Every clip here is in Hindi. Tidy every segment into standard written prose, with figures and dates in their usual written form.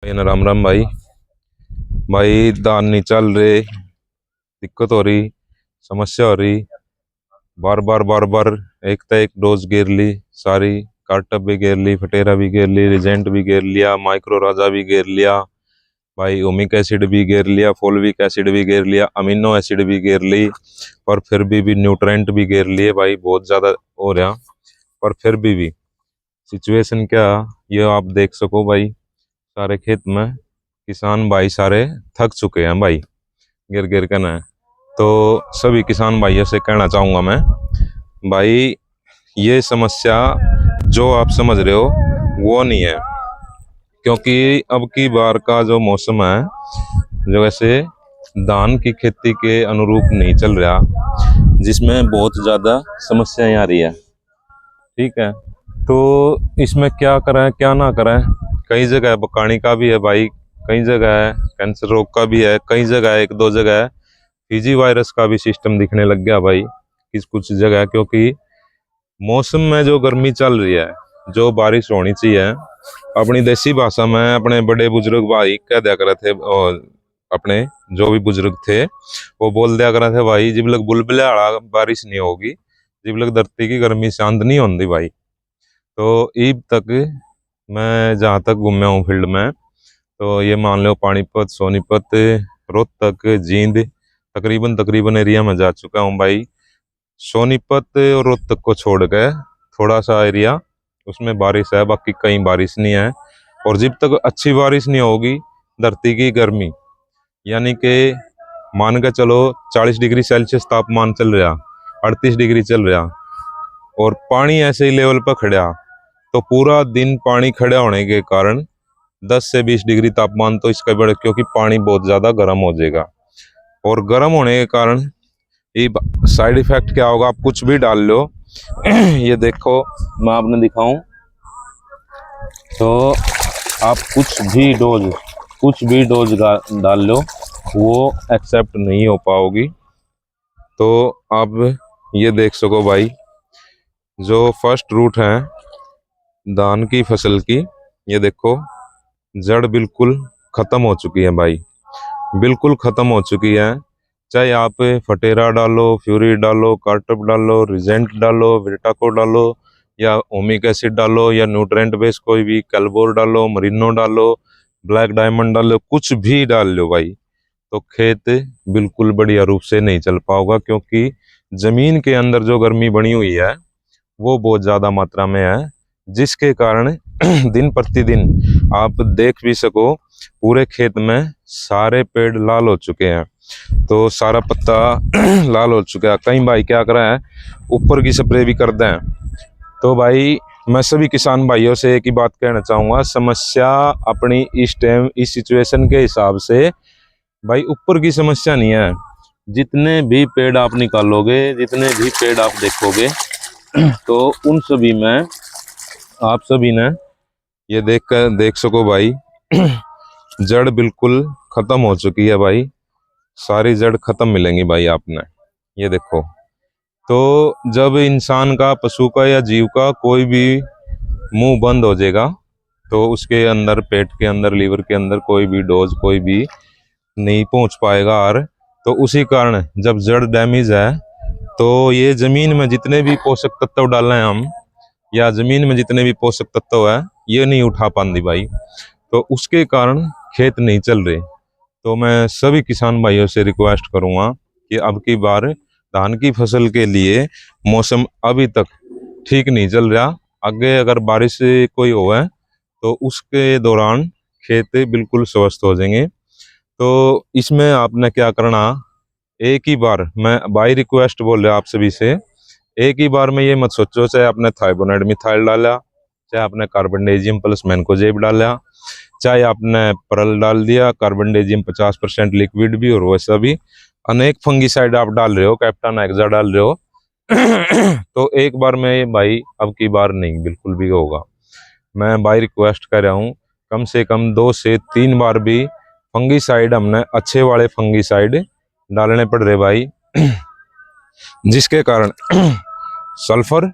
राम राम भाई। भाई दान नहीं चल रहे, दिक्कत हो रही, समस्या हो रही। बार बार एक तो एक डोज गिर ली सारी। कार्टअप भी गिर ली, फटेरा भी गिर ली, रिजेंट भी गिर लिया, माइक्रो राजा भी गिर लिया भाई, ओमिक एसिड भी गिर लिया, फोल्विक एसिड भी गिर लिया, अमीनो एसिड भी गिर ली। पर फिर भी न्यूट्रेंट भी गिर लिए भाई, बहुत ज्यादा हो रहा। पर फिर भी सिचुएशन क्या, ये आप देख सको भाई। सारे खेत में किसान भाई सारे थक चुके हैं भाई, गिर गिर कर ना। तो सभी किसान भाइयों से कहना चाहूँगा मैं भाई, ये समस्या जो आप समझ रहे हो वो नहीं है। क्योंकि अब की बार का जो मौसम है, जो ऐसे धान की खेती के अनुरूप नहीं चल रहा, जिसमें बहुत ज़्यादा समस्याएं आ रही है। ठीक है, तो इसमें क्या करें क्या ना करें। कई जगह बकानी का भी है भाई, कई जगह है कैंसर रोग का भी है, कई जगह है, एक दो जगह है फीजी वायरस का भी सिस्टम दिखने लग गया भाई किस कुछ जगह। क्योंकि मौसम में जो गर्मी चल रही है, जो बारिश होनी चाहिए, अपनी देसी भाषा में अपने बड़े बुजुर्ग भाई कह दिया करे थे, और अपने जो भी बुजुर्ग थे वो बोल दिया करे थे भाई, जब लग बुलबुले आड़ा बारिश नहीं होगी, जब लग धरती की गर्मी शांत नहीं होती भाई। तो ईब तक मैं जहाँ तक घूमया हूँ फील्ड में, तो ये मान लो पानीपत, सोनीपत, रोहतक, जींद, तकरीबन तकरीबन एरिया में जा चुका हूँ भाई। सोनीपत और रोहतक को छोड़ के थोड़ा सा एरिया उसमें बारिश है, बाकी कहीं बारिश नहीं है। और जब तक अच्छी बारिश नहीं होगी, धरती की गर्मी यानी कि मान के चलो 40 डिग्री सेल्सियस तापमान चल रहा, 38 डिग्री चल रहा, और पानी ऐसे ही लेवल पर खड़ा, तो पूरा दिन पानी खड़ा होने के कारण 10 से 20 डिग्री तापमान तो इसका बढ़े, क्योंकि पानी बहुत ज़्यादा गर्म हो जाएगा। और गर्म होने के कारण ये साइड इफेक्ट क्या होगा, आप कुछ भी डाल लो ये देखो मैं आपने दिखाऊं, तो आप कुछ भी डोज डाल लो, वो एक्सेप्ट नहीं हो पाओगी। तो आप ये देख सको भाई, जो फर्स्ट रूट है धान की फसल की, ये देखो जड़ बिल्कुल खत्म हो चुकी है भाई, बिल्कुल खत्म हो चुकी है। चाहे आप फटेरा डालो, फ्यूरी डालो, कार्टप डालो, रिजेंट डालो, विटाको डालो, या ओमिक एसिड डालो, या न्यूट्रेंट बेस कोई भी कैल्बोर डालो, मरीनो डालो, ब्लैक डायमंड डालो, कुछ भी डाल लो भाई, तो खेत बिल्कुल बढ़िया रूप से नहीं चल पाओगा। क्योंकि जमीन के अंदर जो गर्मी बनी हुई है वो बहुत ज़्यादा मात्रा में है, जिसके कारण दिन प्रतिदिन आप देख भी सको पूरे खेत में सारे पेड़ लाल हो चुके हैं, तो सारा पत्ता लाल हो चुका है। कई भाई क्या कर रहे हैं, ऊपर की स्प्रे भी कर दें। तो भाई मैं सभी किसान भाइयों से एक ही बात कहना चाहूँगा, समस्या अपनी इस टाइम इस सिचुएशन के हिसाब से भाई ऊपर की समस्या नहीं है। जितने भी पेड़ आप निकालोगे, जितने भी पेड़ आप देखोगे, तो उन सभी में आप सभी ने ये देख सको भाई जड़ बिल्कुल खत्म हो चुकी है भाई, सारी जड़ खत्म मिलेंगी भाई आपने, ये देखो। तो जब इंसान का, पशु का या जीव का कोई भी मुंह बंद हो जाएगा, तो उसके अंदर, पेट के अंदर, लीवर के अंदर कोई भी डोज कोई भी नहीं पहुंच पाएगा। और तो उसी कारण जब जड़ डैमेज है, तो ये जमीन में जितने भी पोषक तत्व डाले हैं हम, या जमीन में जितने भी पोषक तत्व है, ये नहीं उठा पाती भाई, तो उसके कारण खेत नहीं चल रहे। तो मैं सभी किसान भाइयों से रिक्वेस्ट करूंगा कि अब की बार धान की फसल के लिए मौसम अभी तक ठीक नहीं चल रहा, आगे अगर बारिश कोई हो है तो उसके दौरान खेत बिल्कुल स्वस्थ हो जाएंगे। तो इसमें आपने क्या करना, एक ही बार मैं बाई रिक्वेस्ट बोल रहा आप सभी से, एक ही बार में ये मत सोचो चाहे आपने थाइबोनाइड मिथाइल डाला, चाहे आपने कार्बनडेजियम प्लस मैनकोजेब डाला, चाहे आपने परल डाल दिया, कार्बनडेजियम 50% लिक्विड भी और वैसा भी अनेक फंगीसाइड आप डाल रहे हो, कैप्टन एक्सा डाल रहे हो तो एक बार में भाई अब की बार नहीं, बिल्कुल भी होगा। मैं भाई रिक्वेस्ट कर रहा हूँ, कम से कम 2 से 3 बार भी फंगीसाइड हमने अच्छे वाले फंगीसाइड डालने पड़ रहे भाई जिसके कारण सल्फर,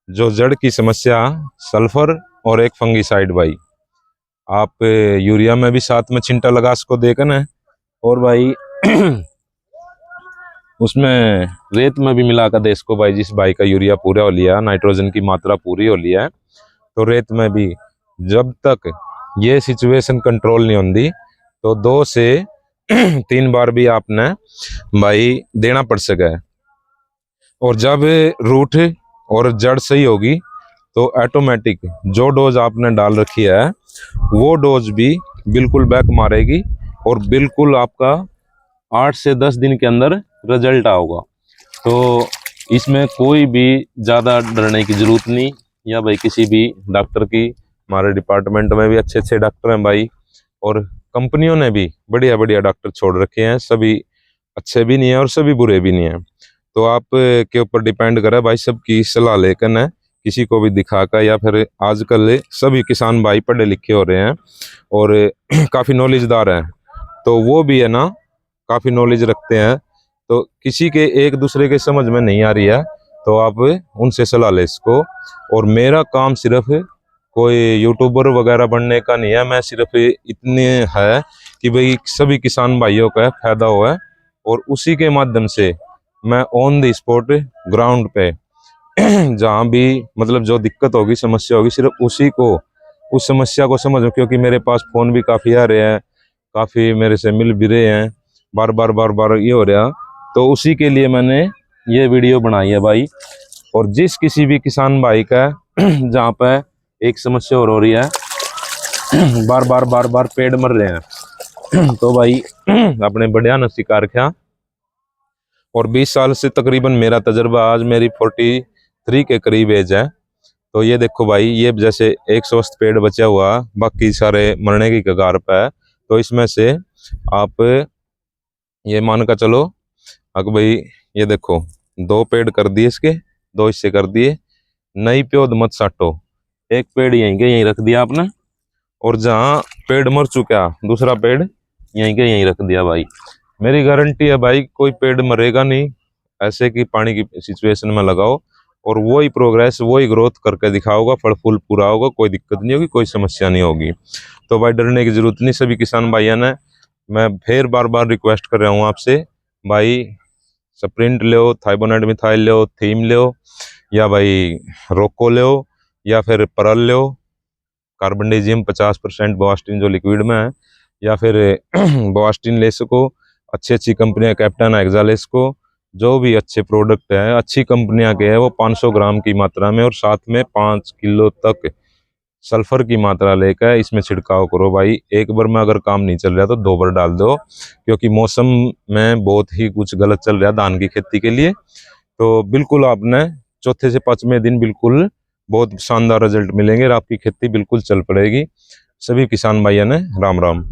जो जड़ की समस्या, सल्फर और एक फंगीसाइड भाई, आप यूरिया में भी साथ में छिंटा लगा इसको देखन है। और भाई उसमें रेत में भी मिला कर दे इसको भाई। जिस भाई का यूरिया पूरा हो लिया, नाइट्रोजन की मात्रा पूरी हो लिया है, तो रेत में भी जब तक ये सिचुएशन कंट्रोल नहीं होती तो 2 से 3 बार भी आपने भाई देना पड़ सके। और जब रूट और जड़ सही होगी तो ऑटोमेटिक जो डोज आपने डाल रखी है वो डोज भी बिल्कुल बैक मारेगी और बिल्कुल आपका 8 से 10 दिन के अंदर रिजल्ट आओगा। तो इसमें कोई भी ज़्यादा डरने की ज़रूरत नहीं, या भाई किसी भी डॉक्टर की। हमारे डिपार्टमेंट में भी अच्छे अच्छे डॉक्टर हैं भाई, और कंपनियों ने भी बढ़िया बढ़िया डॉक्टर छोड़ रखे हैं। सभी अच्छे भी नहीं है और सभी बुरे भी नहीं है। तो आप के ऊपर डिपेंड करे भाई, सबकी सलाह लेकर है, किसी को भी दिखाकर। या फिर आजकल सभी किसान भाई पढ़े लिखे हो रहे हैं और काफ़ी नॉलेजदार हैं, तो वो भी है ना काफ़ी नॉलेज रखते हैं। तो किसी के एक दूसरे के समझ में नहीं आ रही है तो आप उनसे सलाह ले इसको। और मेरा काम सिर्फ कोई यूट्यूबर वगैरह बनने का नहीं है, मैं सिर्फ इतने है कि भाई सभी किसान भाइयों का फायदा हो है, और उसी के माध्यम से मैं ऑन द स्पॉट ग्राउंड पे जहाँ भी मतलब जो दिक्कत होगी, समस्या होगी, सिर्फ उसी को उस समस्या को समझो। क्योंकि मेरे पास फ़ोन भी काफ़ी आ रहे हैं, काफ़ी मेरे से मिल भी रहे हैं, बार बार ये हो रहा। तो उसी के लिए मैंने ये वीडियो बनाई है भाई। और जिस किसी भी किसान भाई का जहाँ पे एक समस्या और हो रही है, बार बार पेड़ मर रहे हैं, तो भाई अपने बढ़िया न शिकार क्या। और 20 साल से तकरीबन मेरा तजर्बा, आज मेरी 43 के करीब एज है। तो ये देखो भाई, ये जैसे एक स्वस्थ पेड़ बचा हुआ, बाकी सारे मरने की कगार पे है। तो इसमें से आप ये मान कर चलो अगर भाई, ये देखो 2 पेड़ कर दिए इसके, 2 हिस्से कर दिए। नई प्योद मत साटो, एक पेड़ यहीं के यहीं रख दिया आपने, और जहाँ पेड़ मर चुका दूसरा पेड़ यहीं के यहीं रख दिया भाई। मेरी गारंटी है भाई, कोई पेड़ मरेगा नहीं। ऐसे की पानी की सिचुएशन में लगाओ और वही प्रोग्रेस, वही ग्रोथ करके दिखाओगा, फल फूल पूरा होगा, कोई दिक्कत नहीं होगी, कोई समस्या नहीं होगी। तो भाई डरने की जरूरत नहीं। सभी किसान भाइयों ने मैं फिर बार रिक्वेस्ट कर रहा हूँ आपसे भाई, स्प्रिंट लो, थाइबोनेट मिथाइल लो, थीम लो, या भाई रोको लो, या फिर परल लो, कार्बनडाजियम 50% बोआस्टिन जो लिक्विड में है, या फिर बोआस्टिन ले सको। अच्छी अच्छी कंपनियां, कैप्टन, एक्सा ले सको। जो भी अच्छे प्रोडक्ट हैं, अच्छी कंपनियां के हैं, वो 500 ग्राम की मात्रा में और साथ में 5 किलो तक सल्फर की मात्रा लेकर इसमें छिड़काव करो भाई। एक बार में अगर काम नहीं चल रहा तो 2 बार डाल दो, क्योंकि मौसम में बहुत ही कुछ गलत चल रहा है धान की खेती के लिए। तो बिल्कुल आपने चौथे से 5वें दिन बिल्कुल बहुत शानदार रिजल्ट मिलेंगे और आपकी खेती बिल्कुल चल पड़ेगी। सभी किसान भाइयों ने राम राम।